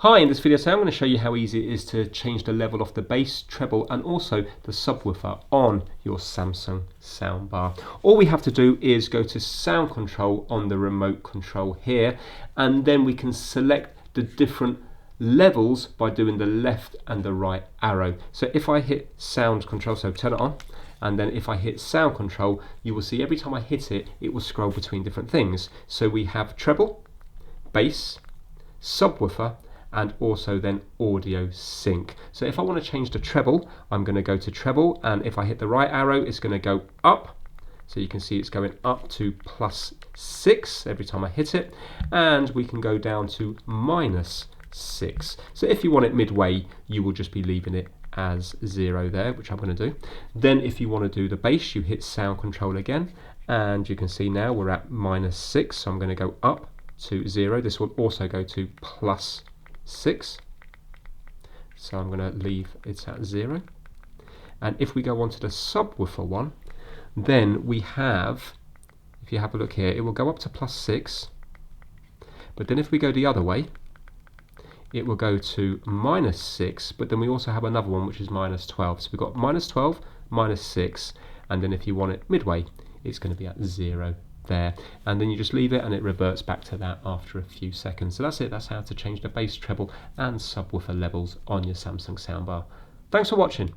Hi, in this video today I'm going to show you how easy it is to change the level of the bass, treble and also the subwoofer on your Samsung soundbar. All we have to do is go to sound control on the remote control here, and then we can select the different levels by doing the left and the right arrow. So if I hit sound control, so turn it on, and then if I hit sound control, you will see every time I hit it, it will scroll between different things. So we have treble, bass, subwoofer, and also then audio sync. So if I want to change the treble, I'm going to go to treble, and if I hit the right arrow, it's going to go up. So you can see it's going up to +6 every time I hit it, and we can go down to -6. So if you want it midway, you will just be leaving it as 0 there, which I'm going to do. Then if you want to do the bass, you hit sound control again, and you can see now we're at -6, so I'm going to go up to 0. This will also go to +6, so I'm going to leave it at 0. And if we go on to the subwoofer one, then we have, if you have a look here, it will go up to +6, but then if we go the other way, it will go to -6, but then we also have another one which is -12. So we've got -12, -6, and then if you want it midway, it's going to be at 0 there, and then you just leave it and it reverts back to that after a few seconds. So that's it. That's how to change the bass, treble and subwoofer levels on your Samsung soundbar. Thanks for watching.